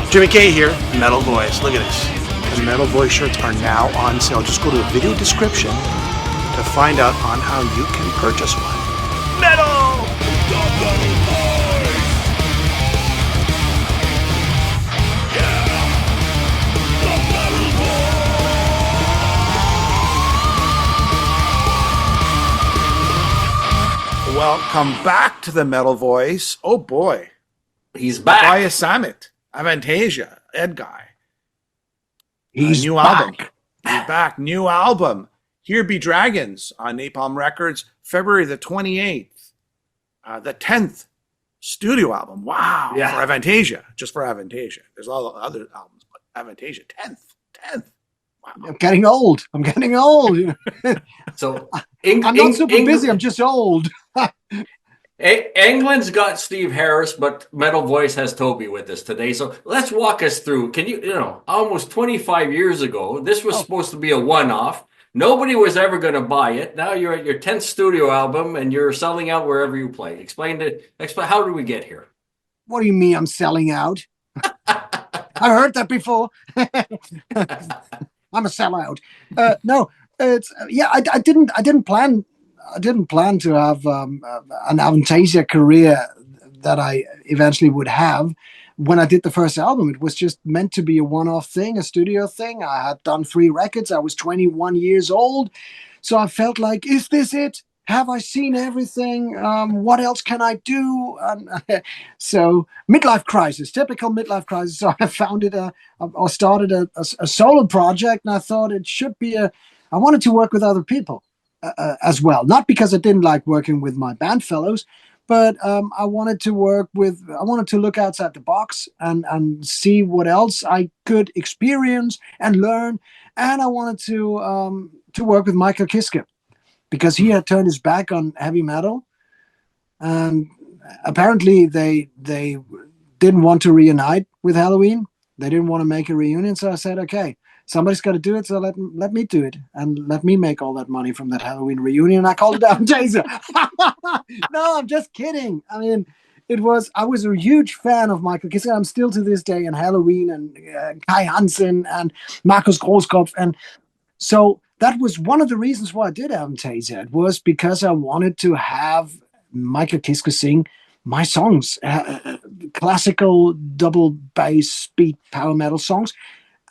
Jimmy K here, Metal Voice. Look at this. The Metal Voice shirts are now on sale. Just go to the video description to find out on how you can purchase one. Metal! Welcome back to the Metal Voice. Oh boy. He's back. Via SAMMET, Avantasia, Edguy. He's new back. album. He's back. New album. Here Be Dragons on Napalm Records, February the 28th. The 10th studio album. Wow. Yeah. For Avantasia. Just for Avantasia. There's a lot of other albums, but Avantasia, 10th. Wow. I'm getting old. So I'm not super busy. I'm just old. England's got Steve Harris, but Metal Voice has Toby with us today. So let's walk us through. Can you almost 25 years ago, this was supposed to be a one-off. Nobody was ever going to buy it. Now you're at your 10th studio album and you're selling out wherever you play. Explain how did we get here? What do you mean I'm selling out? I heard that before. I'm a sellout. No, it's I didn't plan to have an Avantasia career that I eventually would have. When I did the first album, it was just meant to be a one-off thing, a studio thing. I had done 3 records. I was 21 years old. So I felt like, is this it? Have I seen everything? What else can I do? So midlife crisis, typical midlife crisis. So I founded started a solo project, and I thought it should be I wanted to work with other people as well. Not because I didn't like working with my band fellows, but I wanted to look outside the box and see what else I could experience and learn. And I wanted to work with Michael Kiske, because he had turned his back on heavy metal, and apparently they didn't want to reunite with Halloween. They didn't want to make a reunion, so I said, okay, somebody's got to do it, so let me do it, and let me make all that money from that Halloween reunion. I called it Avantasia. No, I'm just kidding. I mean, I was a huge fan of Michael Kiske. I'm still to this day, and Halloween, and Kai Hansen, and Markus Großkopf, and so that was one of the reasons why I did Avantasia. It was because I wanted to have Michael Kiske sing my songs, classical double bass speed power metal songs.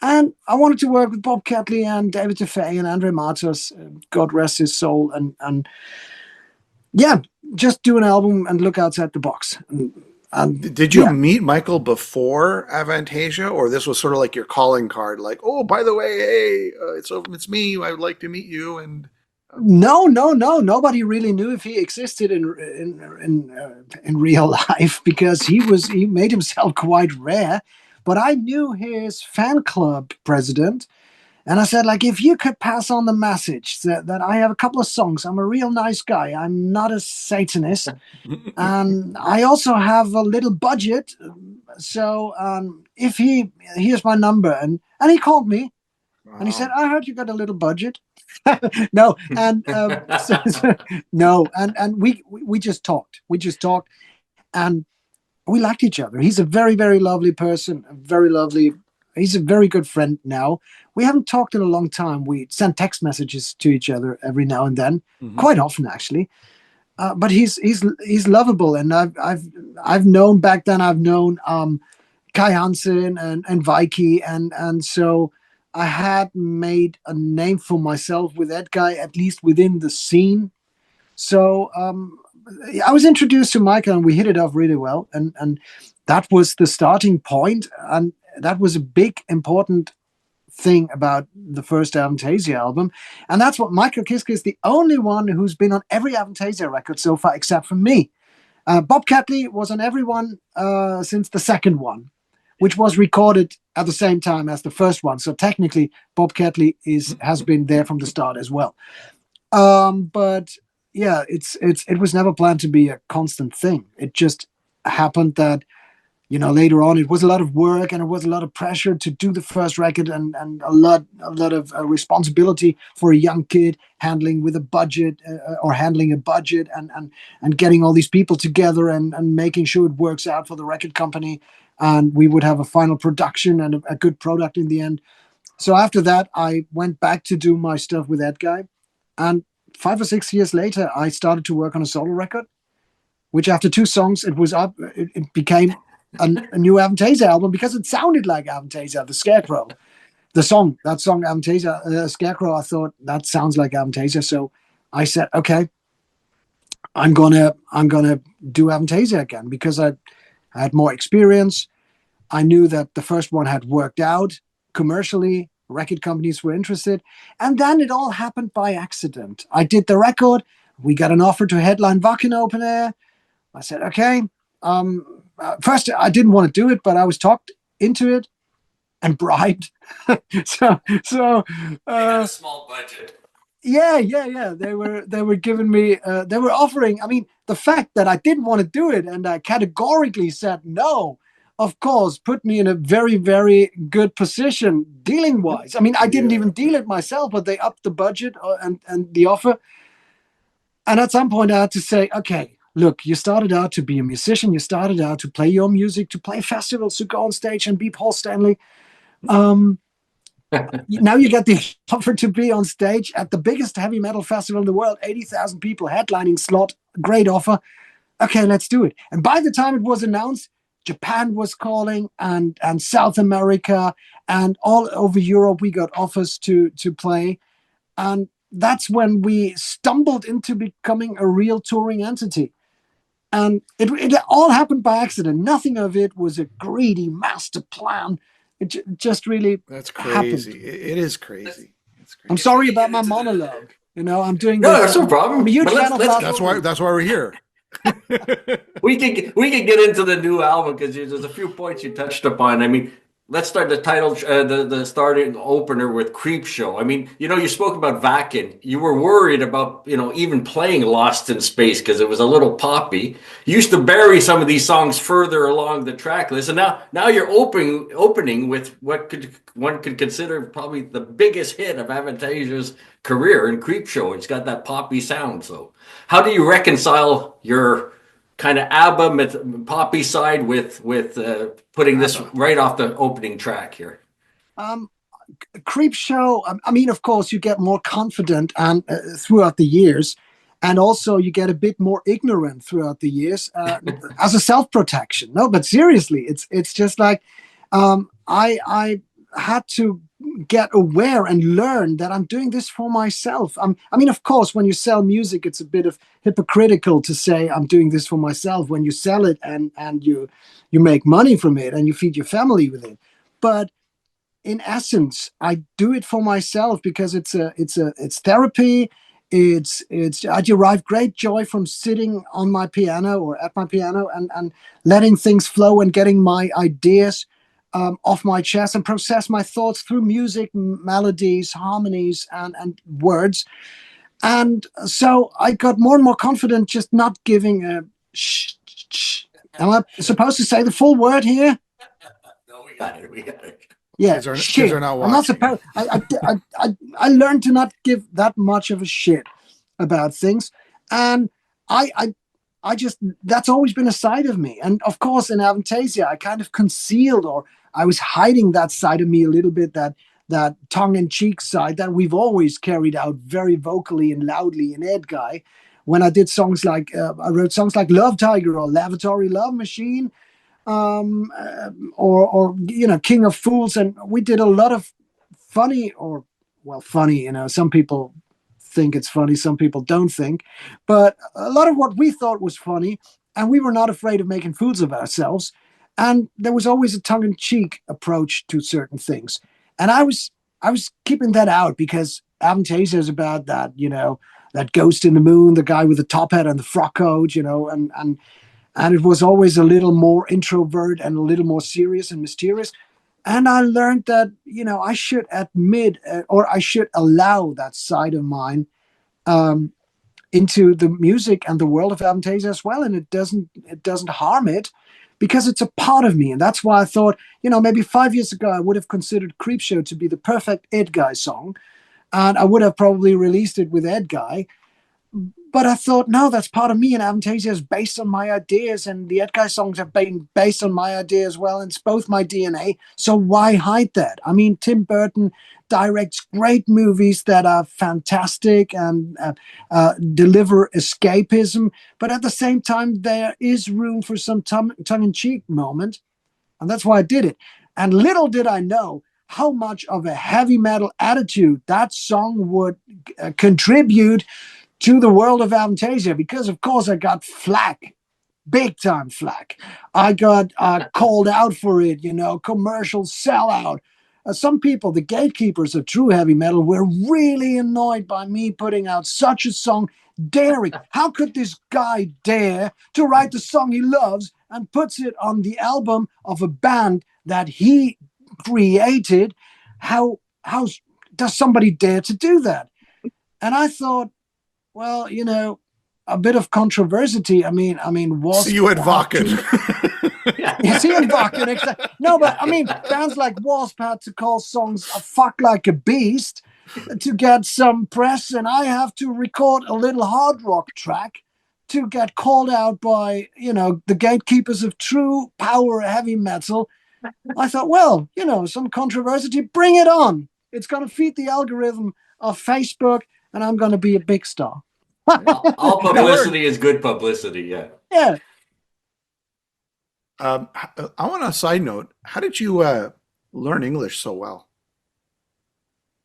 And I wanted to work with Bob Catley and David Tefay and Andre Matos, God rest his soul, and yeah, just do an album and look outside the box. Did you meet Michael before Avantasia, or this was sort of like your calling card? Like, oh, by the way, hey, it's me. I would like to meet you. And no. Nobody really knew if he existed in real life, because he made himself quite rare. But I knew his fan club president, and I said, like, if you could pass on the message that I have a couple of songs, I'm a real nice guy, I'm not a Satanist, and I also have a little budget. So if here's my number, and he called me, and he said, I heard you got a little budget. No, and no, and we just talked. And we liked each other. He's a very, very lovely person, he's a very good friend now. We haven't talked in a long time. We send text messages to each other every now and then, quite often actually. But he's lovable, and I've known back then. I've known Kai Hansen and Vikey, and so I had made a name for myself with Edguy, at least within the scene. So I was introduced to Michael, and we hit it off really well, and that was the starting point, and that was a big important thing about the first Avantasia album. And that's what Michael Kiske is the only one who's been on every Avantasia record so far, except for me. Bob Catley was on every one since the second one, which was recorded at the same time as the first one. So technically, Bob Catley has been there from the start as well. But yeah, it was never planned to be a constant thing. It just happened that later on, it was a lot of work and it was a lot of pressure to do the first record, and a lot of responsibility for a young kid handling with a budget, or handling a budget, and getting all these people together, and making sure it works out for the record company, and we would have a final production and a good product in the end. So after that, I went back to do my stuff with Edguy, and 5 or 6 years later, I started to work on a solo record, which after 2 songs, it became a new Avantasia album, because it sounded like Avantasia, the Scarecrow. That song, Avantasia, Scarecrow, I thought that sounds like Avantasia. So I said, okay, I'm gonna do Avantasia again, because I had more experience. I knew that the first one had worked out commercially. Record companies were interested. And then it all happened by accident. I did the record. We got an offer to headline Wacken Open Air. I said, okay. First, I didn't want to do it, but I was talked into it and bribed. so a small budget. Yeah. They were giving me, they were offering. I mean, the fact that I didn't want to do it and I categorically said no, of course, put me in a very, very good position dealing wise. I mean, I didn't even deal it myself, but they upped the budget and the offer. And at some point, I had to say, okay, look, you started out to be a musician. You started out to play your music, to play festivals, to go on stage and be Paul Stanley. Now you get the offer to be on stage at the biggest heavy metal festival in the world, 80,000 people, headlining slot, great offer. Okay, let's do it. And by the time it was announced, Japan was calling, and South America, and all over Europe, we got offers to play. And that's when we stumbled into becoming a real touring entity. And it all happened by accident. Nothing of it was a greedy master plan. It just really That's crazy. happened. It is crazy. It's crazy. I'm sorry about my monologue. I'm doing No, this. that's no problem. I'm a huge fan of That's why we're here. We can get into the new album, because there's a few points you touched upon. I mean, let's start the title, the starting opener with Creep Show. I mean, you spoke about Wacken. You were worried about, even playing Lost in Space, because it was a little poppy. You used to bury some of these songs further along the track list, and now you're opening with what one could consider probably the biggest hit of Avantasia's career in Creep Show. It's got that poppy sound. So how do you reconcile your kind of ABBA poppy side with putting this right off the opening track here? Creep Show, I mean, of course, you get more confident and throughout the years, and also you get a bit more ignorant throughout the years as a self-protection. No, but seriously, it's just like I had to get aware and learn that I'm doing this for myself. I mean, of course, when you sell music, it's a bit of hypocritical to say I'm doing this for myself when you sell it and you make money from it and you feed your family with it. But in essence, I do it for myself because it's therapy. I derive great joy from sitting on my piano or at my piano and letting things flow and getting my ideas off my chest and process my thoughts through music, melodies, harmonies, and words. And so I got more and more confident just not giving a shh. Am I supposed to say the full word here? No, we got it. Yeah, kids are not watching. I'm not supposed. I learned to not give that much of a shit about things, and I just, that's always been a side of me. And of course, in Avantasia, I kind of concealed, or I was hiding that side of me a little bit, that tongue-in-cheek side that we've always carried out very vocally and loudly in Edguy. When I did songs like, I wrote songs like Love Tiger or Lavatory Love Machine, or King of Fools, and we did a lot of funny, some people think it's funny, some people don't think, but a lot of what we thought was funny, and we were not afraid of making fools of ourselves, and there was always a tongue-in-cheek approach to certain things, and I was keeping that out because Avantasia is about that, that ghost in the moon, the guy with the top hat and the frock coat, and it was always a little more introvert and a little more serious and mysterious. And I learned that, I should admit, or I should allow that side of mine into the music and the world of Avantasia as well. And it doesn't harm it, because it's a part of me. And that's why I thought, maybe 5 years ago, I would have considered Creepshow to be the perfect Edguy song. And I would have probably released it with Edguy. But I thought, no, that's part of me, and Avantasia is based on my ideas, and the Edguy songs have been based on my idea as well, and it's both my DNA, so why hide that? I mean, Tim Burton directs great movies that are fantastic and deliver escapism, but at the same time, there is room for some tongue-in-cheek moment, and that's why I did it. And little did I know how much of a heavy metal attitude that song would contribute to the world of Avantasia, because of course I got flack, big time flack. I got called out for it, commercial sellout. Some people, the gatekeepers of true heavy metal, were really annoyed by me putting out such a song, daring. How could this guy dare to write the song he loves and puts it on the album of a band that he created? How does somebody dare to do that? And I thought, well, a bit of controversy. I mean, was see you at Wacken. Yeah, see you at Wacken. Exactly. No, but I mean, bands like Wasp had to call songs "A Fuck Like a Beast" to get some press, and I have to record a little hard rock track to get called out by the gatekeepers of true power heavy metal. I thought, well, some controversy, bring it on. It's going to feed the algorithm of Facebook, and I'm going to be a big star. All publicity is good publicity. Yeah. Yeah. I want a side note. How did you learn English so well?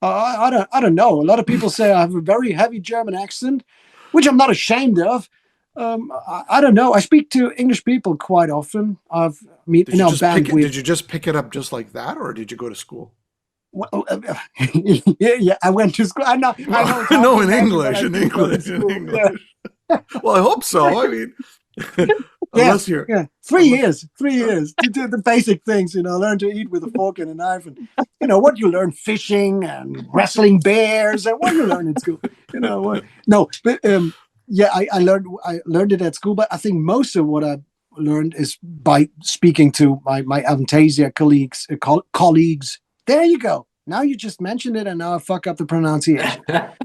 I don't know. A lot of people say I have a very heavy German accent, which I'm not ashamed of. I don't know. I speak to English people quite often. Did you just pick it up just like that, or did you go to school? Well, yeah, I went to school. I know in English. Yeah. Well, I hope so. I mean, unless you're 3 years to do the basic things, learn to eat with a fork and a knife, and what you learn, fishing and wrestling bears, and what you learn in school. No, but I learned it at school, but I think most of what I learned is by speaking to my Avantasia colleagues. There you go. Now you just mentioned it, and now I fuck up the pronunciation. No,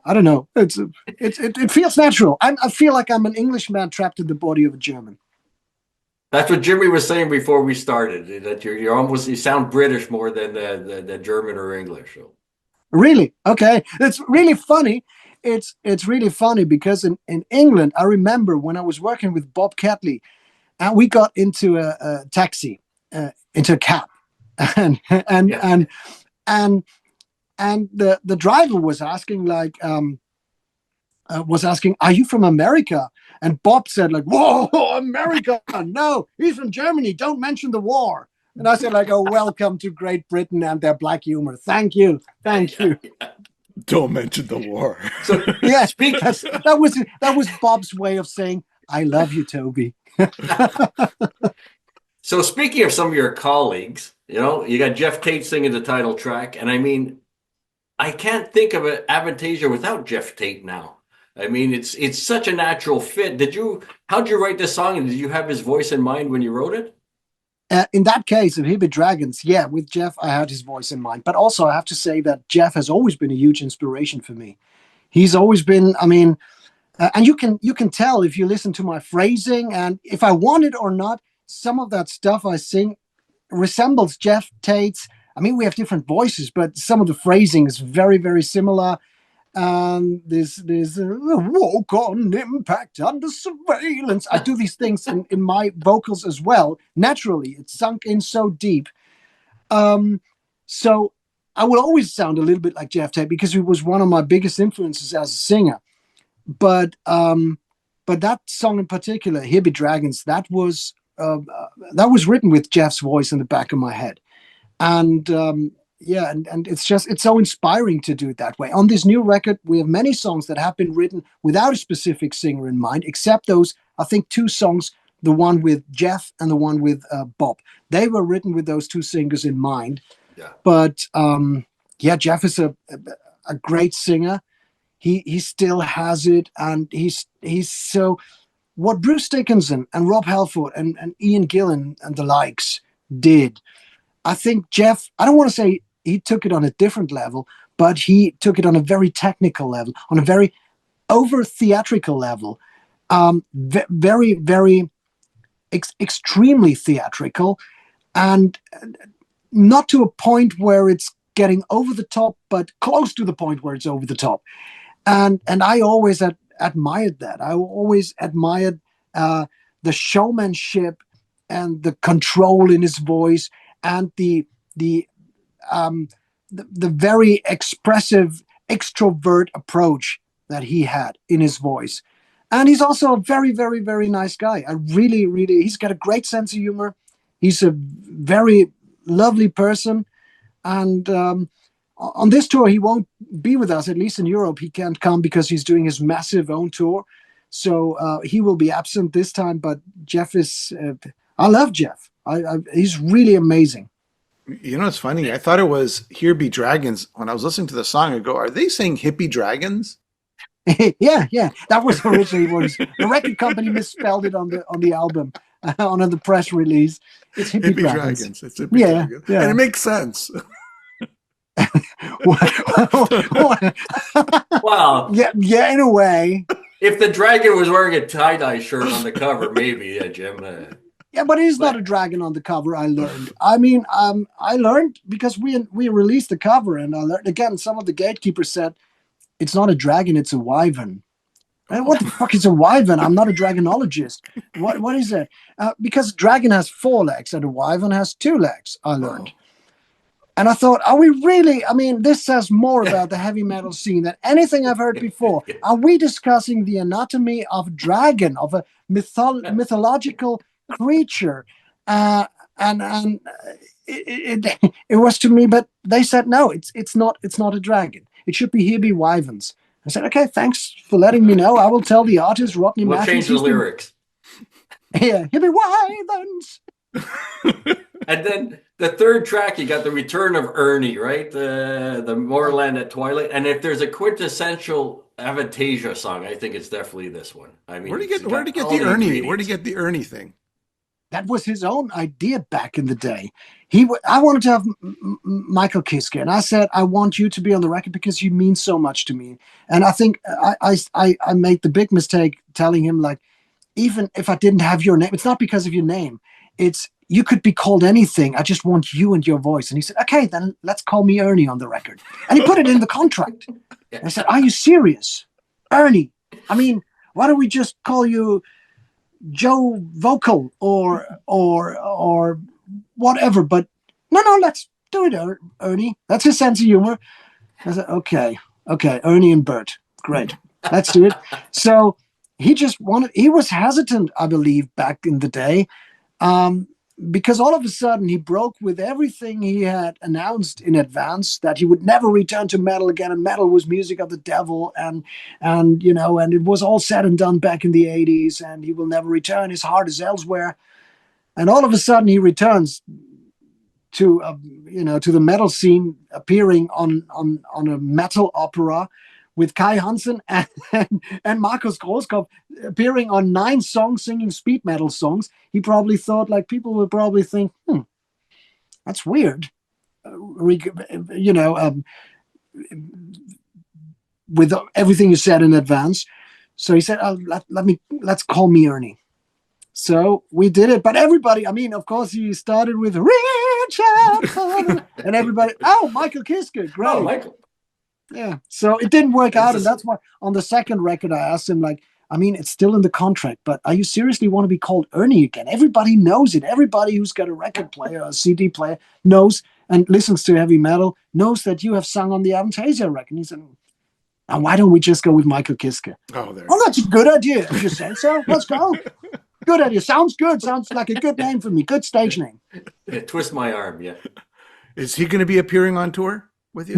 I don't know. It feels natural. I feel like I'm an Englishman trapped in the body of a German. That's what Jimmy was saying before we started. That you sound British more than the German or English. So. Really? Okay. It's really funny. It's really funny because in England, I remember when I was working with Bob Catley, and we got into a taxi, into a cab, and the driver was asking are you from America? And Bob said whoa, America, no, he's from Germany, don't mention the war. And I said oh, welcome to Great Britain and their black humor. Thank you. Don't mention the war. So yeah, that was Bob's way of saying I love you, Toby. So speaking of some of your colleagues, you got Jeff Tate singing the title track, and I mean, I can't think of an Avantasia without Jeff Tate now. I mean, it's such a natural fit. How'd you write this song, and did you have his voice in mind when you wrote it? In that case of Hibbit Dragons, yeah, with Jeff, I had his voice in mind. But also, I have to say that Jeff has always been a huge inspiration for me. He's always been, and you can tell if you listen to my phrasing, and if I want it or not, some of that stuff I sing resembles Jeff Tate's. I mean, we have different voices, but some of the phrasing is very, very similar. There's walk on impact under surveillance. I do these things in my vocals as well. Naturally, it's sunk in so deep. So I will always sound a little bit like Jeff Tate because he was one of my biggest influences as a singer. But that song in particular, Hibbit Dragons, that was written with Jeff's voice in the back of my head. And and it's so inspiring to do it that way. On this new record, we have many songs that have been written without a specific singer in mind, except those, I think, 2 songs, the one with Jeff and the one with Bob. They were written with those 2 singers in mind. Yeah. But Jeff is a great singer. He still has it, and he's so what Bruce Dickinson and Rob Halford and Ian Gillan and the likes did, I think Jeff, I don't want to say he took it on a different level, but he took it on a very technical level, on a very over theatrical level, very, very extremely theatrical, and not to a point where it's getting over the top, but close to the point where it's over the top. And I always admired that. I always admired the showmanship and the control in his voice, and the very expressive extrovert approach that he had in his voice. And he's also a very, very, very nice guy. I really, really, he's got a great sense of humor. He's a very lovely person. And on this tour, he won't be with us, at least in Europe. He can't come because he's doing his massive own tour. So he will be absent this time. But Jeff is, I love Jeff. He's really amazing. You know, it's funny. I thought it was Here Be Dragons. When I was listening to the song, I go, are they saying hippie dragons? yeah. That was originally what the record company misspelled it on the album, on the press release. It's hippie dragons. It's hippie dragons. Yeah. And it makes sense. Wow. Yeah, in a way. If the dragon was wearing a tie-dye shirt on the cover, maybe, Jim. Yeah, but he's not a dragon on the cover, I learned. I mean, I learned because we released the cover, and I learned, again, some of the gatekeepers said, it's not a dragon, it's a wyvern. And what the fuck is a wyvern? I'm not a dragonologist. What is it? Because dragon has 4 legs and a wyvern has 2 legs, I learned. And I thought, are we really? I mean, this says more about the heavy metal scene than anything I've heard before. Are we discussing the anatomy of a dragon, of a mythological creature? And it was to me, but they said no, it's not a dragon. It should be Here Be Wyverns. I said, okay, thanks for letting me know. I will tell the artist Rodney Matthews. We'll change the lyrics. Yeah, Here Be Wyverns. And then the third track, you got the return of Ernie, right? The Moorland at Twilight. And if there's a quintessential Avantasia song, I think it's definitely this one. I mean, where did he get the Ernie? Where did he get the Ernie thing? That was his own idea back in the day. I wanted to have Michael Kiske, and I said, I want you to be on the record because you mean so much to me. And I think I made the big mistake telling him, like, even if I didn't have your name, it's not because of your name. It's, you could be called anything. I just want you and your voice. And he said, okay, then let's call me Ernie on the record. And he put it in the contract. And I said, are you serious? Ernie? I mean, why don't we just call you Joe Vocal or whatever? But no, let's do it, Ernie. That's his sense of humor. I said, okay, Ernie and Bert. Great. Let's do it. So he was hesitant, I believe, back in the day. Because all of a sudden he broke with everything he had announced in advance, that he would never return to metal again, and metal was music of the devil, and it was all said and done back in the 80s, and he will never return. His heart is elsewhere. And all of a sudden he returns to the metal scene, appearing on a metal opera with Kai Hansen and Markus Großkopf, appearing on 9 songs, singing speed metal songs. He probably thought, like, people would probably think, that's weird. With everything you said in advance. So he said, let's call me Ernie. So we did it. But everybody, I mean, of course, he started with Richard, and everybody, Michael Kiske, great. Oh, Michael. Yeah, so it didn't work out, and that's why on the second record I asked him, like, I mean, it's still in the contract, but are you seriously want to be called Ernie again? Everybody knows it. Everybody who's got a record player, a CD player, knows and listens to heavy metal, knows that you have sung on the Avantasia record. And he said, and why don't we just go with Michael Kiske? Oh, that's a good idea. You just said so. Let's go. Good idea. Sounds good. Sounds like a good name for me. Good stage name. Yeah, twist my arm, yeah. Is he going to be appearing on tour with you?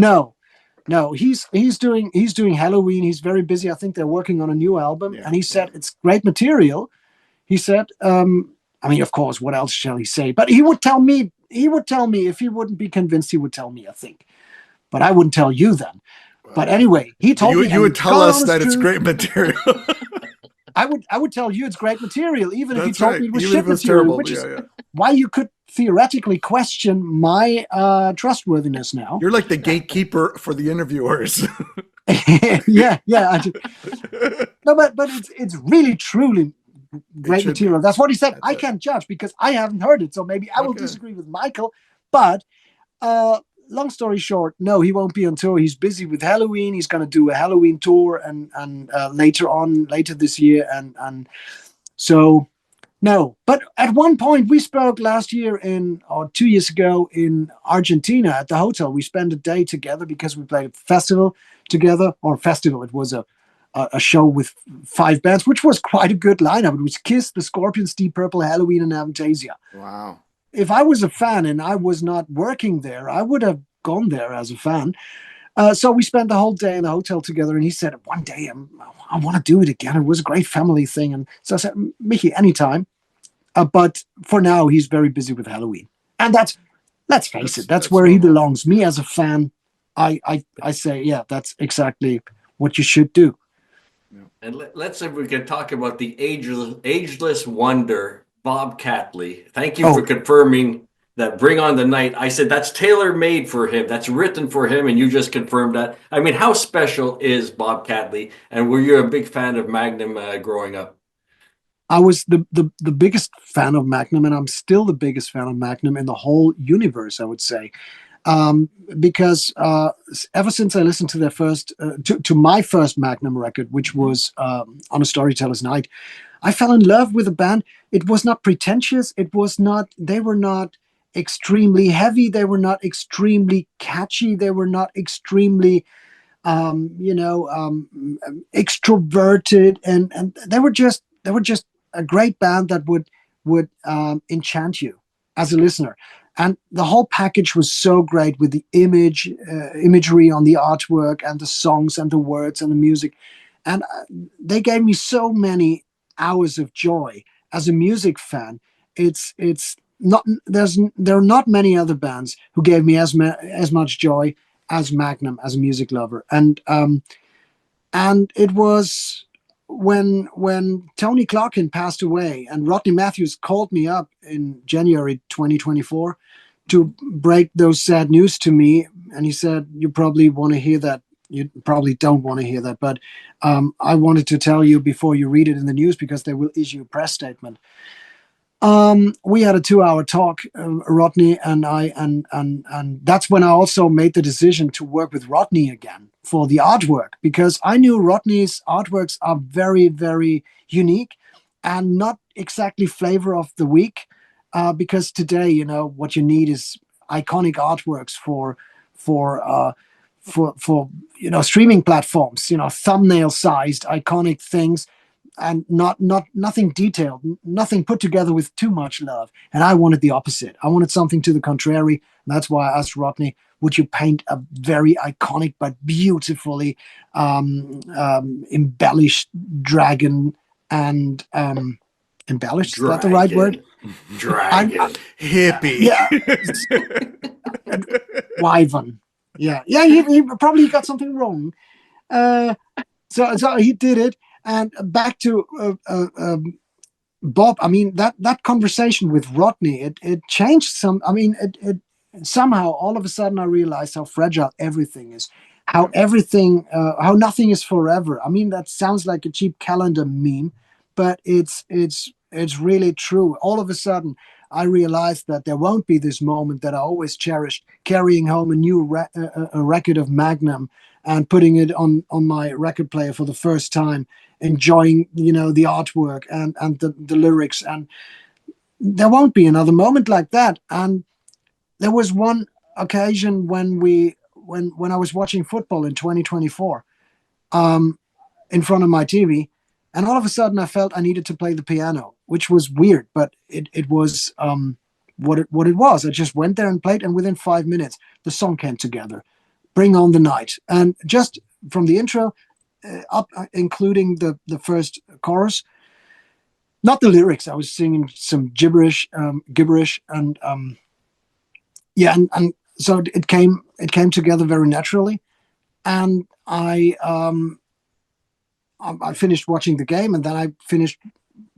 No, he's doing Halloween. He's very busy. I think they're working on a new album. And he said it's great material. He said, I mean, of course, what else shall he say? But he would tell me if he wouldn't be convinced, he would tell me, I think. But I wouldn't tell you then. But anyway, he told me. You would tell us that it's great material. I would tell you it's great material, even if you That's told right. me it was Even shit if it was material, terrible. which is Yeah. why you could theoretically question my trustworthiness now. You're like the gatekeeper for the interviewers. Yeah. No, but it's really truly great should be. material. That's what he said. That's I it. can't judge because I haven't heard it, so maybe I will Okay. disagree with Michael. But long story short, no, he won't be on tour. He's busy with Halloween. He's going to do a Halloween tour and later this year, and so no. But at one point, we spoke last year or 2 years ago in Argentina at the hotel. We spent a day together because we played a festival together, or festival. It was a show with 5 bands, which was quite a good lineup. It was Kiss, the Scorpions, Deep Purple, Halloween, and Avantasia. Wow. If I was a fan and I was not working there, I would have gone there as a fan. So we spent the whole day in the hotel together, and he said, one day I want to do it again. It was a great family thing. And so I said, Mickey, anytime. But for now, he's very busy with Halloween. And let's face it, that's where normal. he belongs. Me as a fan, I say, yeah, that's exactly what you should do. And let's see if we can talk about the ageless wonder, Bob Catley. Thank you for confirming that Bring On the Night. I said that's tailor-made for him. That's written for him, and you just confirmed that. I mean, how special is Bob Catley? And were you a big fan of Magnum growing up? I was the biggest fan of Magnum, and I'm still the biggest fan of Magnum in the whole universe, I would say. Because ever since I listened to their first, to my first Magnum record, which was On a Storyteller's Night, I fell in love with the band. It was not pretentious. They were not extremely heavy. They were not extremely catchy. They were not extremely, extroverted. And they were just a great band that would enchant you as a listener. And the whole package was so great with the imagery on the artwork and the songs and the words and the music. And they gave me so many hours of joy as a music fan. There are not many other bands who gave me as much joy as Magnum as a music lover. And it was when Tony Clarkin passed away and Rodney Matthews called me up in January 2024 to break those sad news to me. And he said, you probably want to hear that. You probably don't want to hear that, but I wanted to tell you before you read it in the news because they will issue a press statement. We had a 2-hour talk, Rodney and I, and that's when I also made the decision to work with Rodney again for the artwork, because I knew Rodney's artworks are very, very unique and not exactly flavor of the week, because today, what you need is iconic artworks for streaming platforms, thumbnail sized iconic things, and nothing detailed, nothing put together with too much love. And I wanted the opposite. I wanted something to the contrary. And that's why I asked Rodney, would you paint a very iconic but beautifully embellished dragon and embellished? Is that the right word? Dragon. Hippie. Yeah. Wyvern. Yeah. He probably got something wrong. So he did it. And back to Bob. I mean, that conversation with Rodney, it changed some. I mean, it somehow all of a sudden I realized how fragile everything is, how nothing is forever. I mean, that sounds like a cheap calendar meme, but it's really true. All of a sudden, I realized that there won't be this moment that I always cherished, carrying home a new a record of Magnum and putting it on my record player for the first time, enjoying the artwork and the lyrics, and there won't be another moment like that. And there was one occasion when I was watching football in 2024 in front of my TV, and all of a sudden I felt I needed to play the piano, which was weird, but it was what it was. I just went there and played, and within 5 minutes the song came together, Bring On the Night. And just from the intro up, including the first chorus, not the lyrics, I was singing some gibberish, and and so it came together very naturally. And I I finished watching the game, and then I finished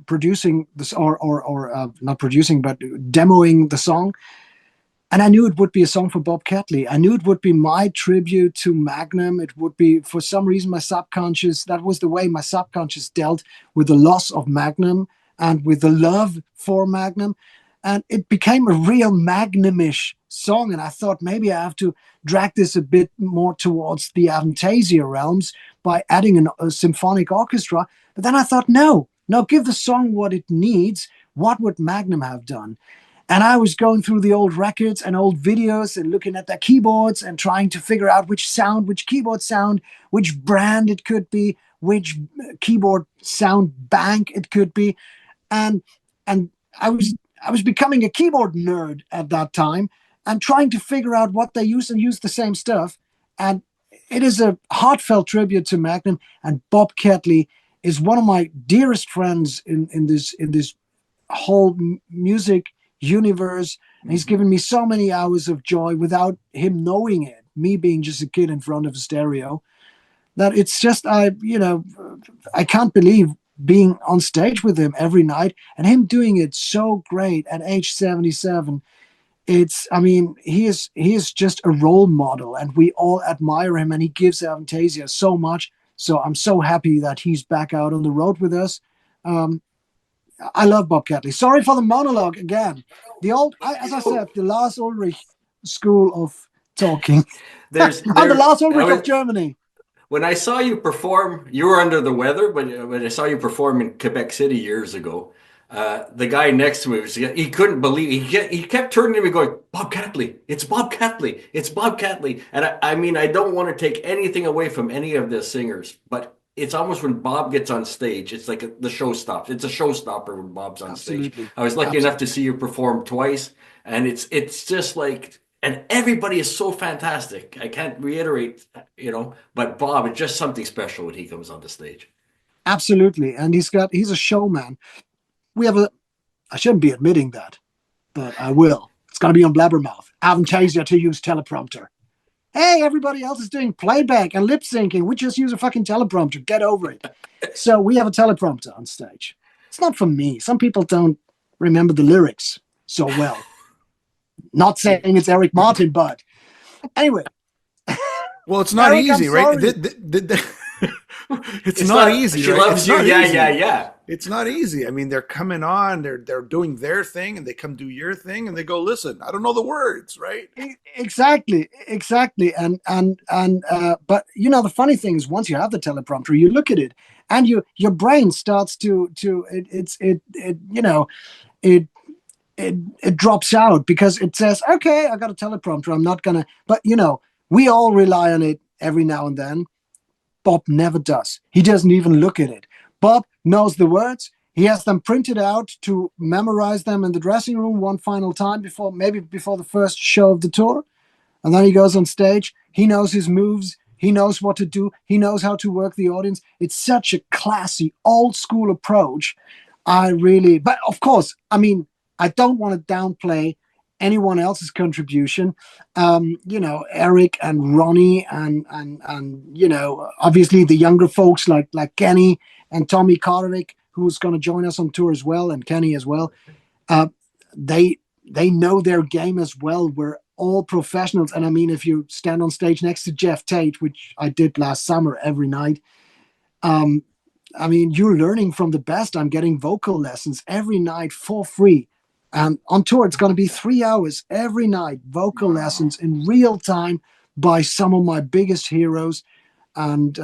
producing this, or not producing, but demoing the song. And I knew it would be a song for Bob Catley. I knew it would be my tribute to Magnum. It would be, for some reason, my subconscious, that was the way my subconscious dealt with the loss of Magnum and with the love for Magnum. And it became a real Magnumish song. And I thought maybe I have to drag this a bit more towards the Avantasia realms by adding a symphonic orchestra. But then I thought, no, give the song what it needs. What would Magnum have done? And I was going through the old records and old videos and looking at their keyboards and trying to figure out which keyboard sound, which brand it could be, which keyboard sound bank it could be. And I was becoming a keyboard nerd at that time and trying to figure out what they use and use the same stuff. And it is a heartfelt tribute to Magnum. And Bob Catley is one of my dearest friends in this whole music universe. And he's given me so many hours of joy without him knowing it, me being just a kid in front of a stereo, that it's just, I can't believe being on stage with him every night and him doing it so great at age 77. He is just a role model, and we all admire him, and he gives Avantasia so much. So I'm so happy that he's back out on the road with us. I love Bob Catley. Sorry for the monologue again. As I said, the Lars Ulrich school of talking. I'm the Lars Ulrich of Germany. When I saw you perform, you were under the weather, but when I saw you perform in Quebec City years ago, the guy next to me, he couldn't believe, he kept turning to me going, Bob Catley, it's Bob Catley, it's Bob Catley. And I don't want to take anything away from any of the singers, but it's almost when Bob gets on stage, it's like the show stops. It's a showstopper when Bob's on stage. I was lucky enough to see you perform twice, and it's just like, and everybody is so fantastic. I can't reiterate, but Bob, it's just something special when he comes on the stage. Absolutely, and he's a showman. I shouldn't be admitting that, but I will. It's going to be on Blabbermouth. Avantasia to use teleprompter. Hey, everybody else is doing playback and lip syncing. We just use a fucking teleprompter. Get over it. So we have a teleprompter on stage. It's not for me. Some people don't remember the lyrics so well. Not saying it's Eric Martin, but anyway. Well, it's not Eric, easy, right? It's not easy. She right? loves you. Yeah. It's not easy. I mean, they're coming on, they're doing their thing, and they come do your thing, and they go, listen, I don't know the words, right? Exactly. And but the funny thing is, once you have the teleprompter, you look at it, and your brain starts it drops out because it says, okay, I got a teleprompter. I'm not gonna, but we all rely on it every now and then. Bob never does. He doesn't even look at it. Bob knows the words. He has them printed out to memorize them in the dressing room one final time before the first show of the tour. And then he goes on stage. He knows his moves. He knows what to do. He knows how to work the audience. It's such a classy, old school approach. But of course, I don't want to downplay anyone else's contribution. Eric and Ronnie and obviously the younger folks like Kenny and Tommy Karvik, who's going to join us on tour as well, and Kenny as well. They know their game as well. We're all professionals. And if you stand on stage next to Jeff Tate, which I did last summer every night, you're learning from the best. I'm getting vocal lessons every night for free. On tour, it's going to be 3 hours every night, vocal lessons in real time by some of my biggest heroes. And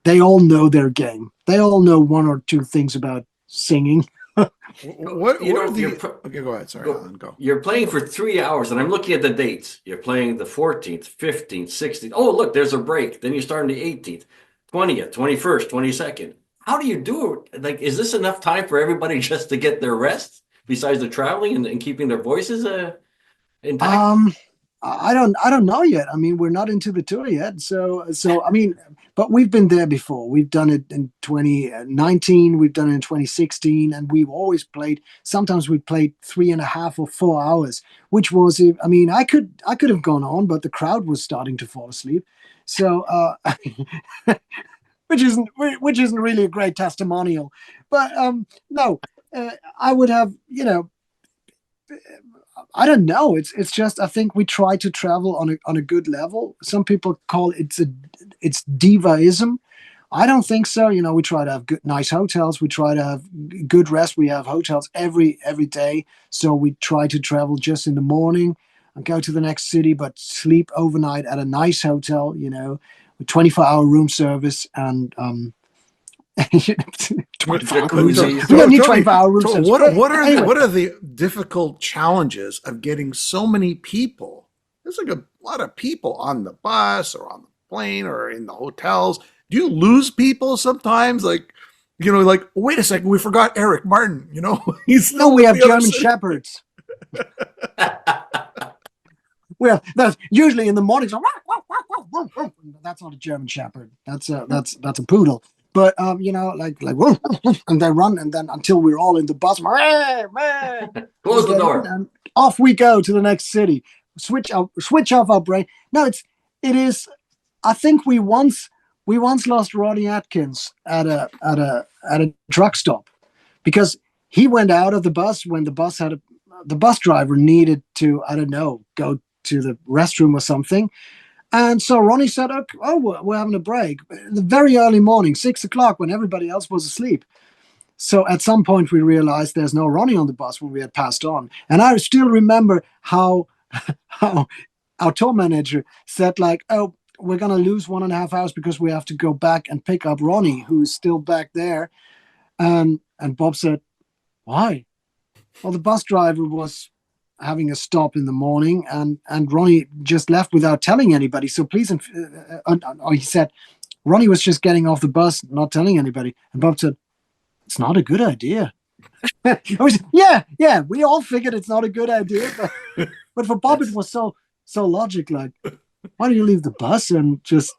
they all know their game. They all know one or two things about singing. Okay, go ahead. Sorry, Alan, go. You're playing for 3 hours, and I'm looking at the dates. You're playing the 14th, 15th, 16th. Oh, look, there's a break. Then you start on the 18th, 20th, 21st, 22nd. How do you do it? Like, is this enough time for everybody just to get their rest? Besides the traveling and keeping their voices intact? I don't know yet. We're not into the tour yet. So but we've been there before. We've done it in 2019. We've done it in 2016, and we've always played. Sometimes we played 3.5 or 4 hours, which was, I could have gone on, but the crowd was starting to fall asleep. So which isn't really a great testimonial. But no, I would have, I don't know. It's just, I think we try to travel on a good level. Some people call it's divaism. I don't think so. We try to have nice hotels. We try to have good rest. We have hotels every day. So we try to travel just in the morning and go to the next city, but sleep overnight at a nice hotel, with 24-hour room service and 24-hour room service. We don't need 24-hour room service. What are the difficult challenges of getting so many people? There's like a lot of people on the bus or on the plane or in the hotels. Do you lose people sometimes? Like, wait a second, we forgot Eric Martin. He's still we have German Shepherds. Well, that's usually in the mornings. That's not a German Shepherd. That's a poodle. But like, and they run, and then until we're all in the bus, close the door, and off we go to the next city. Switch off our brain. No, it is. I think we once lost Ronnie Atkins at a truck stop because he went out of the bus when the bus driver needed to, I don't know, go to the restroom or something. And so Ronnie said, oh, we're having a break. In the very early morning, 6 o'clock, when everybody else was asleep. So at some point we realized there's no Ronnie on the bus when we had passed on. And I still remember how our tour manager said, like, oh, we're going to lose 1.5 hours because we have to go back and pick up Ronnie, who's still back there. And Bob said, why? Well, the bus driver was having a stop in the morning, and Ronnie just left without telling anybody. So please, he said, Ronnie was just getting off the bus, not telling anybody. And Bob said, it's not a good idea. Yeah, we all figured it's not a good idea. But for Bob, it was so logic. Like, why don't you leave the bus and just,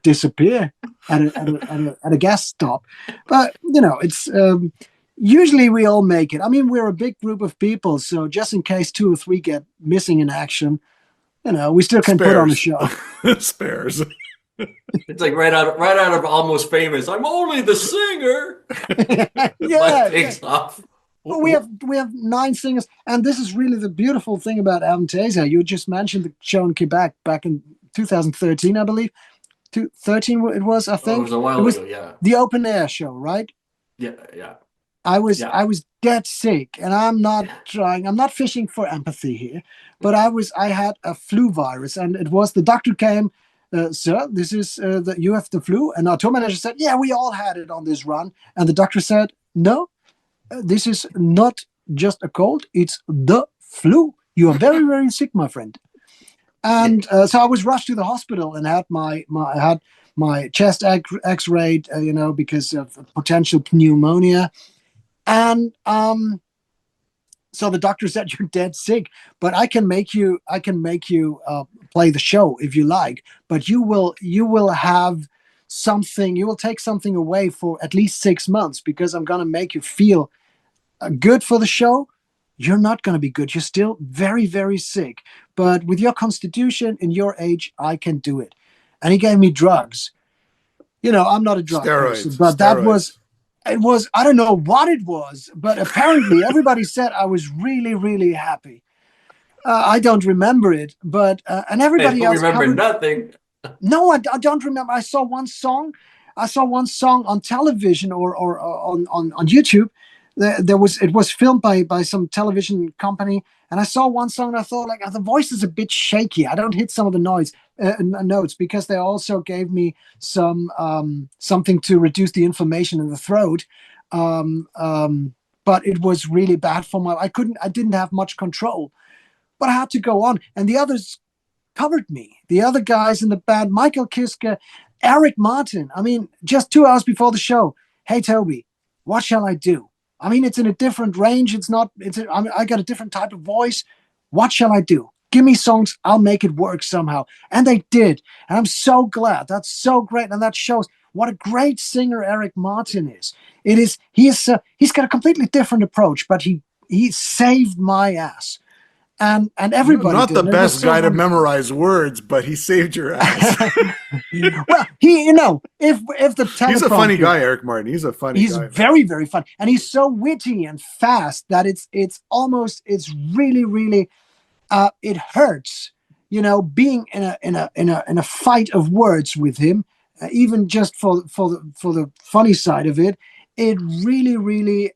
disappear at a gas stop? But, it's... usually we all make it. I mean, we're a big group of people, so just in case 2 or 3 get missing in action, we still can put on a show. Spares. It's like right out of Almost Famous. I'm only the singer. Yeah. Takes off. Well, we have 9 singers, and this is really the beautiful thing about Avantasia. You just mentioned the show in Quebec back in 2013, I believe. 2013 it was, I think. It was a while ago, yeah. The open air show, right? Yeah. I was dead sick, and I'm not fishing for empathy here, but I had a flu virus, and it was, the doctor came, sir, this is, you have the flu. And our tour manager said, yeah, we all had it on this run. And the doctor said, no, this is not just a cold, it's the flu. You are very, very sick, my friend. And so I was rushed to the hospital and had my chest x-rayed, because of potential pneumonia. And so the doctor said, you're dead sick, but I can make you play the show if you like, but you will have something, you will take something away for at least 6 months, because I'm going to make you feel good for the show. You're not going to be good. You're still very, very sick, but with your constitution and your age, I can do it. And he gave me drugs. I'm not a drug person, but steroids. It was, I don't know what it was, but apparently everybody said I was really, really happy. I don't remember it, but, and everybody else remember nothing. No, I don't remember. I saw one song on television or on YouTube. It was filmed by some television company, and I saw one song and I thought, like, the voice is a bit shaky. I don't hit some of the notes, because they also gave me some something to reduce the inflammation in the throat. But it was really bad for I didn't have much control, but I had to go on, and the others covered me. The other guys in the band, Michael Kiske, Eric Martin. I mean, just 2 hours before the show, hey Toby, what shall I do? I mean, it's in a different range. I got a different type of voice. What shall I do? Give me songs. I'll make it work somehow. And they did. And I'm so glad. That's so great. And that shows what a great singer Eric Martin is. He's got a completely different approach, but he saved my ass. and everybody not did. the And it was best so guy to wonderful. memorize words, but he saved your ass. Well, if the teleprompter, He's a funny guy, Eric Martin. He's a funny he's guy. Man. very, very fun, and he's so witty and fast that it's really it hurts, being in a fight of words with him, even just for the funny side of it. It really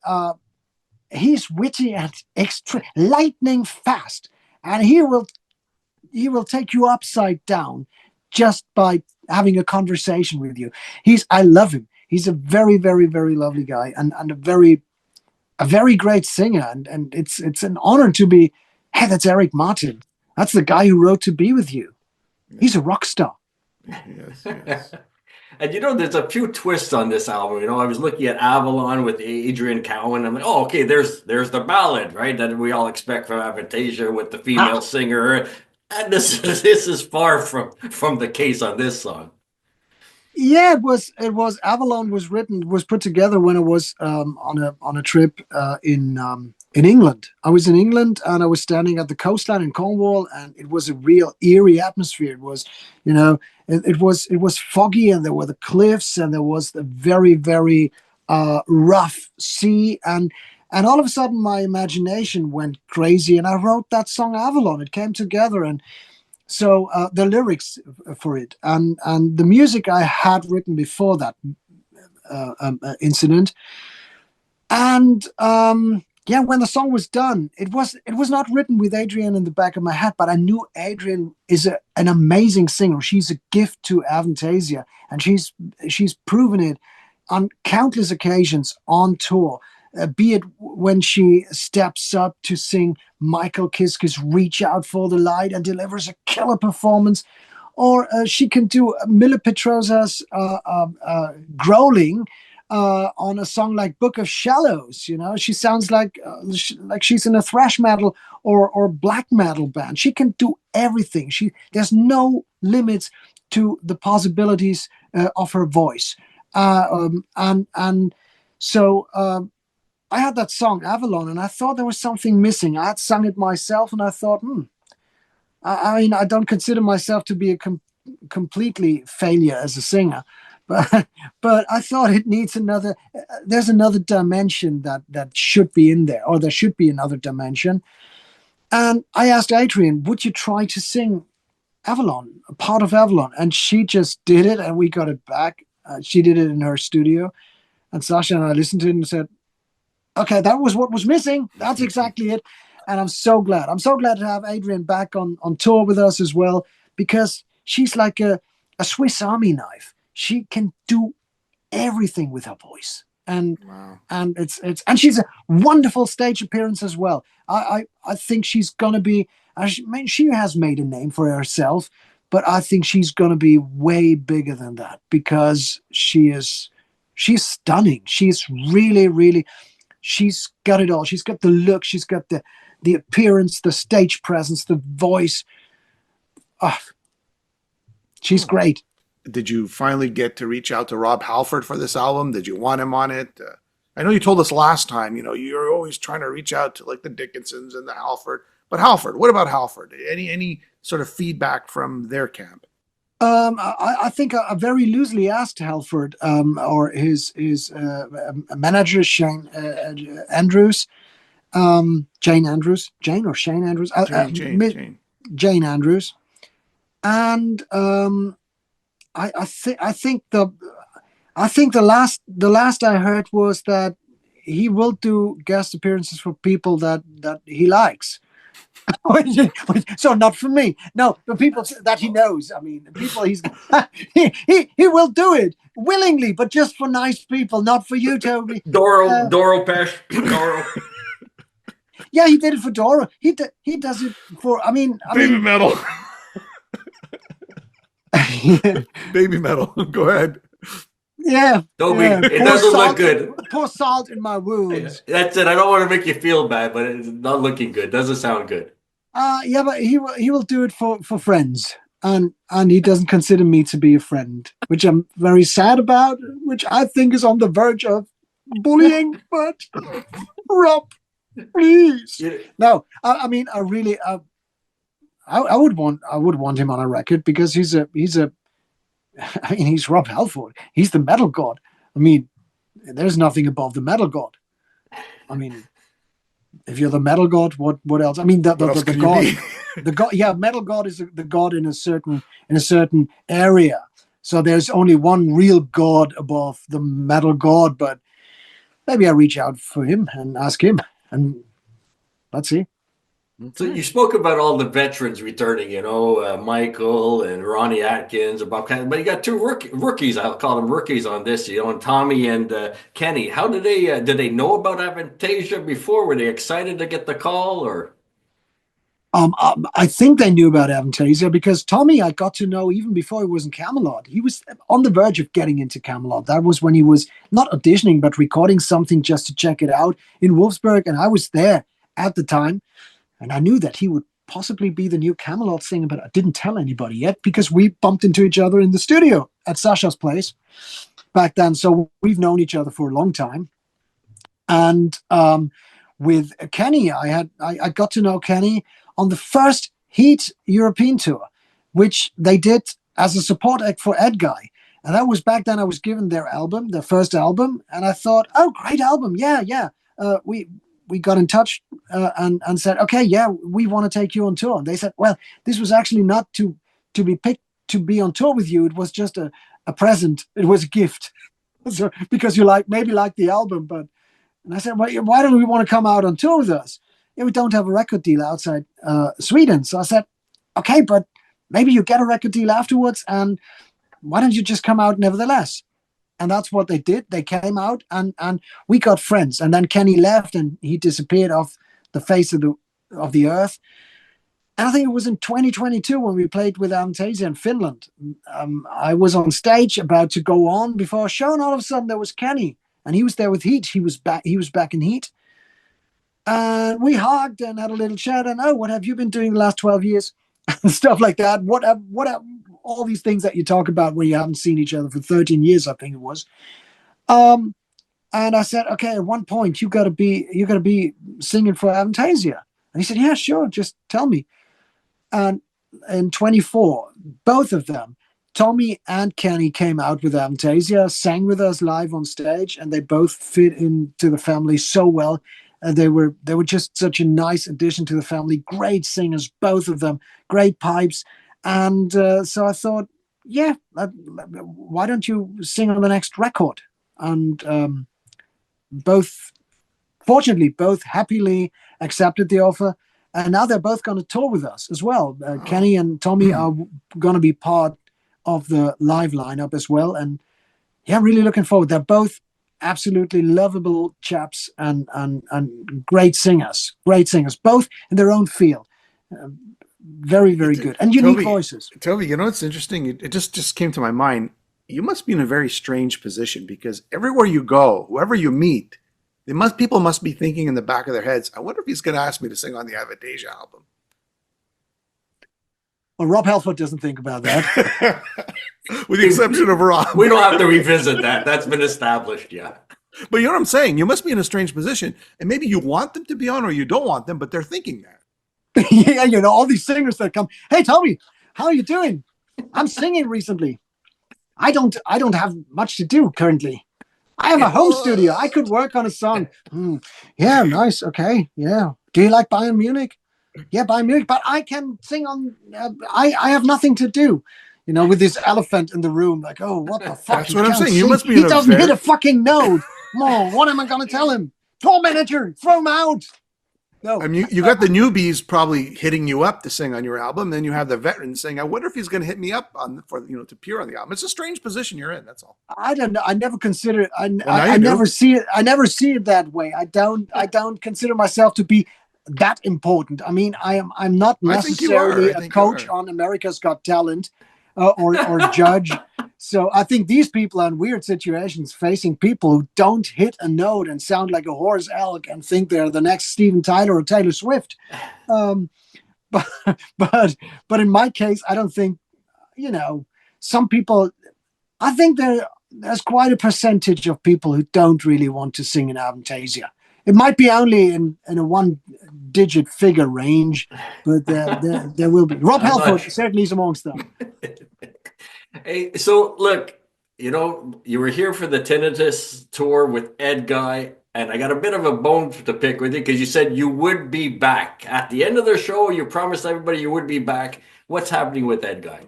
he's witty and extra lightning fast, and he will take you upside down just by having a conversation with you. I love him. He's a very, very, very lovely guy, and a very great singer. And it's an honor to be. Hey, that's Eric Martin. That's the guy who wrote "To Be With You." He's a rock star. Yes. And there's a few twists on this album. I was looking at Avalon with Adrian Cowan. I'm like, oh, okay, there's the ballad, right, that we all expect from Avantasia with the female singer. And this is far from the case on this song. Yeah, it was Avalon was put together when I was on a trip in England. I was in England and I was standing at the coastline in Cornwall, and it was a real eerie atmosphere. It was, it was foggy, and there were the cliffs, and there was the very, very rough sea, and all of a sudden my imagination went crazy, and I wrote that song Avalon. It came together, and so the lyrics for it and the music I had written before that incident, and when the song was done, it was not written with Adrian in the back of my head, but I knew Adrian is an amazing singer. She's a gift to Avantasia, and she's proven it on countless occasions on tour. Be it when she steps up to sing Michael Kiske's "Reach Out for the Light" and delivers a killer performance, or she can do Mila Petrosa's growling on a song like "Book of Shallows." She sounds like she's in a thrash metal or black metal band. She can do everything. There's no limits to the possibilities of her voice, and so. I had that song Avalon, and I thought there was something missing. I had sung it myself, and I thought, I mean, I don't consider myself to be a completely failure as a singer, but I thought it needs another. There's another dimension that should be in there, or there should be another dimension. And I asked Adrian, would you try to sing Avalon, a part of Avalon? And she just did it, and we got it back. She did it in her studio, and Sasha and I listened to it and said, okay, that was what was missing. That's exactly it. And I'm so glad. I'm so glad to have Adrian back on tour with us as well, because she's like a Swiss Army knife. She can do everything with her voice. And Wow. and and she's a wonderful stage appearance as well. I think she's gonna be. She has made a name for herself, but I think she's gonna be way bigger than that, because she's stunning. She's really. She's got it all. She's got the look. She's got the appearance, the stage presence, the voice. She's great. Did you finally get to reach out to Rob Halford for this album? Did you want him on it? I know you told us last time, you're always trying to reach out to like the Dickinsons and the Halford. But Halford, what about Halford? Any sort of feedback from their camp? I think I very loosely asked Halford or his manager Shane Andrews, Jane Andrews, Jane or Shane Andrews, Jane Andrews, and I think the last I heard was that he will do guest appearances for people that he likes. So not for me, no, but people that he knows. I mean, people he will do it willingly, but just for nice people, not for you, Toby. Doro Pesh. Doro. Yeah, he did it for Doro. He does it for. I mean, Baby metal. Baby metal. Go ahead. Yeah, Toby, yeah. it doesn't look good. Pour salt in my wounds. That's it. I don't want to make you feel bad, but it's not looking good. Doesn't sound good. Yeah, but he will do it for friends, and he doesn't consider me to be a friend, which I'm very sad about, which I think is on the verge of bullying. But Rob, Please. Yeah. No, I mean, I really, I would want him on a record because I mean, he's Rob Halford. He's the metal god. I mean, there's nothing above the metal god. I mean, if you're the metal god, what else? I mean, the What else the could you god, be? the god. Yeah, metal god is the god in a certain area. So there's only one real god above the metal god. But maybe I reach out for him and ask him, and let's see. So you spoke about all the veterans returning, Michael and Ronnie Atkins, but you got two rookies. I'll call them rookies on this, and Tommy and Kenny. How did they know about Avantasia before? Were they excited to get the call, or? I think they knew about Avantasia because Tommy I got to know even before he was in Camelot. He was on the verge of getting into Camelot. That was when he was not auditioning, but recording something just to check it out in Wolfsburg. And I was there at the time. And I knew that he would possibly be the new Camelot singer, but I didn't tell anybody yet because we bumped into each other in the studio at Sasha's place back then. So we've known each other for a long time. And with Kenny, I got to know Kenny on the first Heat European tour, which they did as a support act for Edguy. And that was back then I was given their first album. And I thought, oh, great album. Yeah. We got in touch and said, okay, yeah, we want to take you on tour. And they said, well, this was actually not to be picked to be on tour with you. It was just a present. It was a gift. So, because you maybe like the album. And I said, well, why don't we want to come out on tour with us? Yeah, we don't have a record deal outside Sweden. So I said, okay, but maybe you get a record deal afterwards. And why don't you just come out nevertheless? And that's what they did. They came out and we got friends. And then Kenny left and he disappeared off the face of the earth. And I think it was in 2022 when we played with Avantasia in Finland. I was on stage about to go on before a show, and all of a sudden there was Kenny, and he was there with Heat. He was back in Heat. And we hugged and had a little chat. And what have you been doing the last 12 years? Stuff like that. What all these things that you talk about when you haven't seen each other for 13 years, I think it was. And I said, okay, at one point you gotta be singing for Avantasia. And he said, yeah, sure, just tell me. And in 24, both of them, Tommy and Kenny, came out with Avantasia, sang with us live on stage, and they both fit into the family so well. They were just such a nice addition to the family. Great singers, both of them, great pipes. And so I thought, yeah, why don't you sing on the next record? And fortunately, both happily accepted the offer. And now they're both going to tour with us as well. Kenny and Tommy are going to be part of the live lineup as well. And yeah, I'm really looking forward. They're both absolutely lovable chaps and great singers, both in their own field. Very, very good. And unique voices. Toby, you know what's interesting? It just came to my mind. You must be in a very strange position because everywhere you go, whoever you meet, people must be thinking in the back of their heads, I wonder if he's going to ask me to sing on the Avantasia album. Well, Rob Halford doesn't think about that. With the exception of Rob. We don't have to revisit that. That's been established, yeah. But you know what I'm saying? You must be in a strange position. And maybe you want them to be on or you don't want them, but they're thinking that. Yeah, all these singers that come, hey, Tommy, how are you doing? I'm singing recently. I don't have much to do currently. I have a home studio. I could work on a song. Yeah, nice. Okay. Yeah. Do you like Bayern Munich? Yeah, Bayern Munich. But I can sing on. I have nothing to do. With this elephant in the room. Like, oh, what the fuck? That's what I'm saying. Sing. You must be. He doesn't hit a fucking note. Oh, what am I going to tell him? Tour manager, throw him out. No. I mean, you got the newbies probably hitting you up to sing on your album. Then you have the veterans saying, I wonder if he's going to hit me up to appear on the album. It's a strange position you're in. That's all. I don't know. I never consider it. I never see it. I never see it that way. I don't consider myself to be that important. I mean, I'm not necessarily a coach on America's Got Talent or judge. So I think these people are in weird situations facing people who don't hit a note and sound like a hoarse elk and think they're the next Steven Tyler or Taylor Swift. But in my case, I don't think, some people, I think there's quite a percentage of people who don't really want to sing in Avantasia. It might be only in a one-digit figure range, but there will be. Rob Halford certainly is amongst them. Hey, so look, you were here for the Tinnitus tour with Edguy, and I got a bit of a bone to pick with you because you said you would be back. At the end of the show, you promised everybody you would be back. What's happening with Edguy?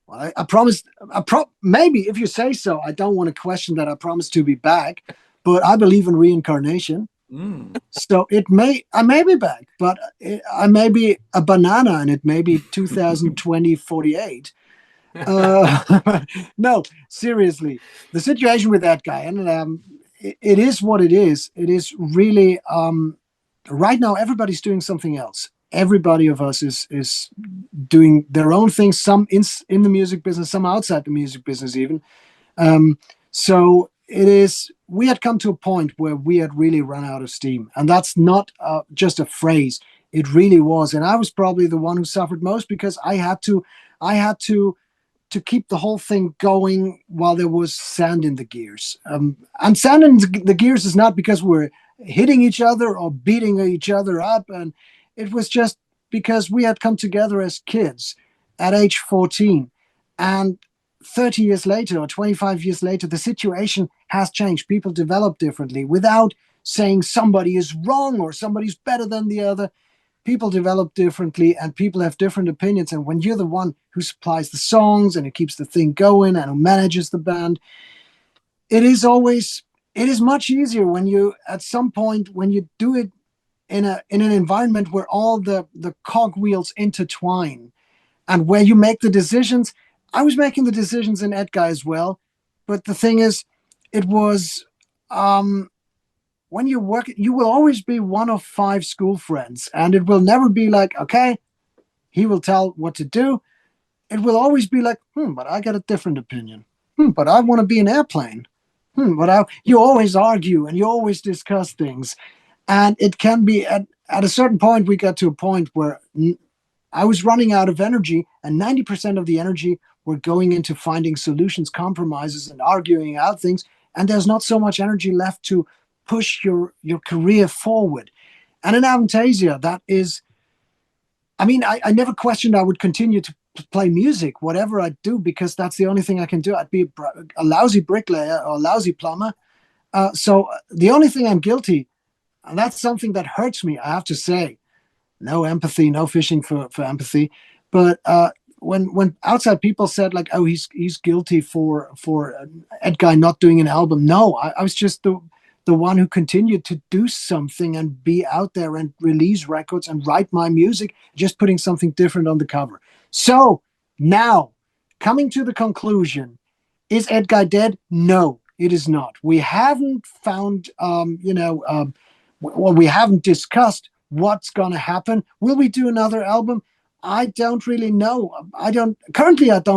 Well, I promised, maybe if you say so. I don't want to question that I promised to be back, but I believe in reincarnation. So I may be back, but I may be a banana and it may be 2048. No, seriously, the situation with that guy, and it is what it is. It is really right now. Everybody's doing something else. Everybody of us is doing their own things. Some in the music business, some outside the music business, even. So it is. We had come to a point where we had really run out of steam, and that's not just a phrase. It really was, and I was probably the one who suffered most because I had to keep the whole thing going while there was sand in the gears. And sand in the gears is not because we're hitting each other or beating each other up. And it was just because we had come together as kids at age 14. And 30 years later or 25 years later, the situation has changed. People develop differently without saying somebody is wrong or somebody's better than the other. People develop differently and people have different opinions. And when you're the one who supplies the songs and who keeps the thing going and who manages the band, it is much easier when you, at some point, when you do it in an environment where all the cogwheels intertwine and where you make the decisions. I was making the decisions in Edguy as well. But the thing is, it was, when you work, you will always be one of 5 school friends, and it will never be like, okay, he will tell what to do. It will always be like, but I got a different opinion. But I want to be an airplane. But you always argue and you always discuss things. And it can be at a certain point, we got to a point where I was running out of energy, and 90% of the energy were going into finding solutions, compromises, and arguing out things. And there's not so much energy left to push your career forward. And in Avantasia, that is, I mean, I never questioned I would continue to play music, whatever I do, because that's the only thing I can do. I'd be a lousy bricklayer or a lousy plumber. So the only thing I'm guilty, and that's something that hurts me, I have to say, no empathy, no fishing for empathy. But when outside people said like, oh, he's guilty for Edguy not doing an album. No, I was just the one who continued to do something and be out there and release records and write my music, just putting something different on the cover. So now, coming to the conclusion, is Edguy dead? No, it is not. We haven't found, we haven't discussed what's going to happen. Will we do another album? I don't really know. I don't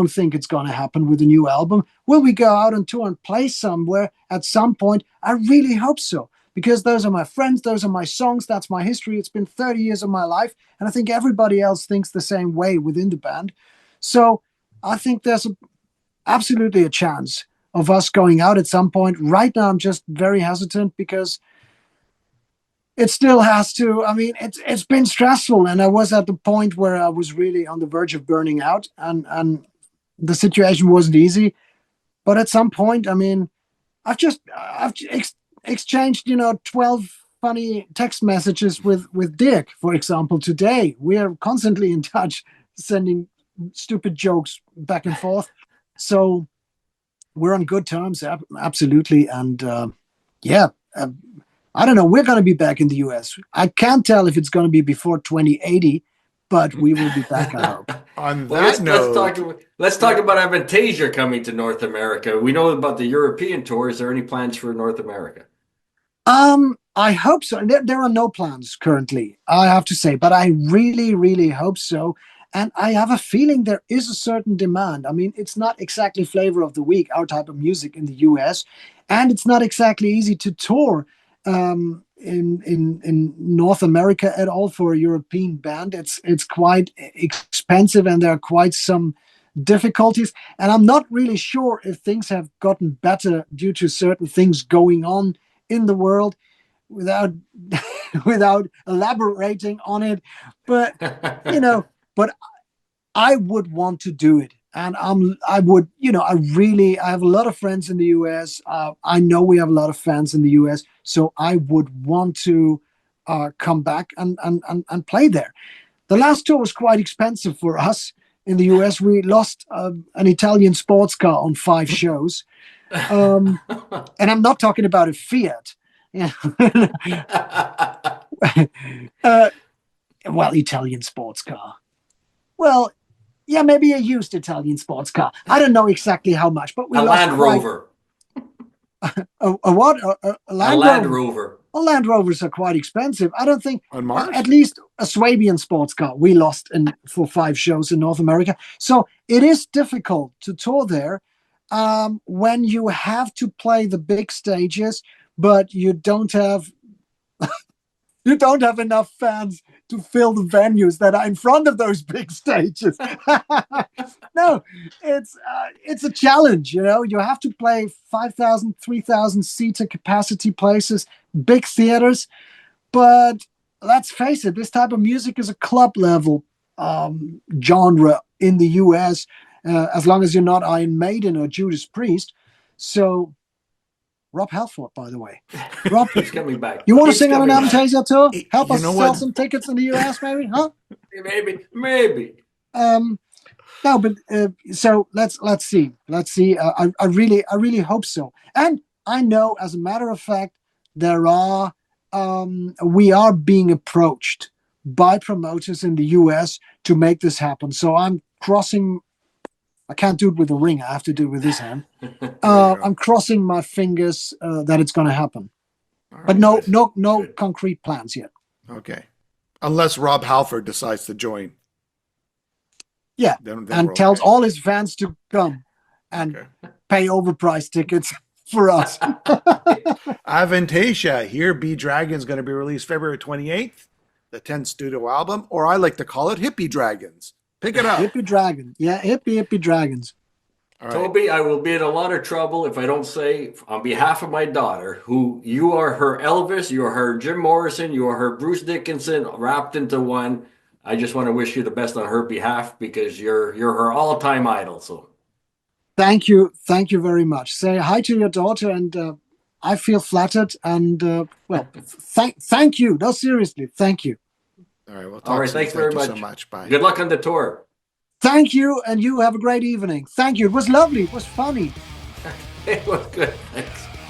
think it's going to happen with a new album. Will we go out on tour and play somewhere at some point? I really hope so, because those are my friends. Those are my songs. That's my history. It's been 30 years of my life. And I think everybody else thinks the same way within the band. So I think there's absolutely a chance of us going out at some point. Right now, I'm just very hesitant because it still has to, I mean, it's been stressful, and I was at the point where I was really on the verge of burning out, and the situation wasn't easy. But at some point, I mean, I've exchanged, 12 funny text messages with Dick, for example, today. We are constantly in touch, sending stupid jokes back and forth. So we're on good terms, absolutely. And I don't know. We're going to be back in the US. I can't tell if it's going to be before 2080, but we will be back, I hope. On that note, let's talk about Avantasia coming to North America. We know about the European tour. Is there any plans for North America? I hope so. There are no plans currently, I have to say, but I really, really hope so. And I have a feeling there is a certain demand. I mean, it's not exactly flavor of the week, our type of music in the US, and it's not exactly easy to tour in North America at all for a European band. It's quite expensive, and there are quite some difficulties. And I'm not really sure if things have gotten better due to certain things going on in the world. without without elaborating on it, but but I would want to do it. And I would, I have a lot of friends in the US. I know we have a lot of fans in the US. So I would want to come back and play there. The last tour was quite expensive for us in the US. We lost an Italian sports car on 5 shows. And I'm not talking about a Fiat. Well, Italian sports car. Well, yeah, maybe a used Italian sports car. I don't know exactly how much, but we a lost Land Rover. A what? A Land Rover. Rover. Well, Land Rovers are quite expensive. I don't think On Mars? at least a Swabian sports car we lost for 5 shows in North America. So it is difficult to tour there when you have to play the big stages, but you don't have enough fans to fill the venues that are in front of those big stages. No, it's a challenge. You have to play 5,000, 3,000 seater capacity places, big theaters. But let's face it, this type of music is a club level genre in the US, as long as you're not Iron Maiden or Judas Priest. So Rob Halford, by the way. Rob, he's coming back. You want to sing on an Avantasia tour? Help us sell what? some tickets in the US, maybe? Huh? Maybe. No, but so let's see. I really hope so. And I know, as a matter of fact, we are being approached by promoters in the US to make this happen. So I'm crossing. I can't do it with a ring. I have to do it with this hand. I'm crossing my fingers that it's going to happen. All But right, no concrete plans yet. Okay. Unless Rob Halford decides to join. Yeah, Then and we're tells okay. all his fans to come and pay overpriced tickets for us. Avantasia, Here Be Dragons, going to be released February 28th, the 10th studio album, or I like to call it Hippie Dragons. Pick it up. Hippie Dragon. Yeah, hippie dragons. All right. Toby, I will be in a lot of trouble if I don't say, on behalf of my daughter, who you are her Elvis, you are her Jim Morrison, you are her Bruce Dickinson, wrapped into one. I just want to wish you the best on her behalf because you're her all-time idol. So, Thank you very much. Say hi to your daughter, and I feel flattered. And thank you. No, seriously, thank you. All right. Well, all right, thanks very much. so much. Bye. Good luck on the tour. Thank you, and you have a great evening. Thank you. It was lovely. It was funny. It was good. Thanks.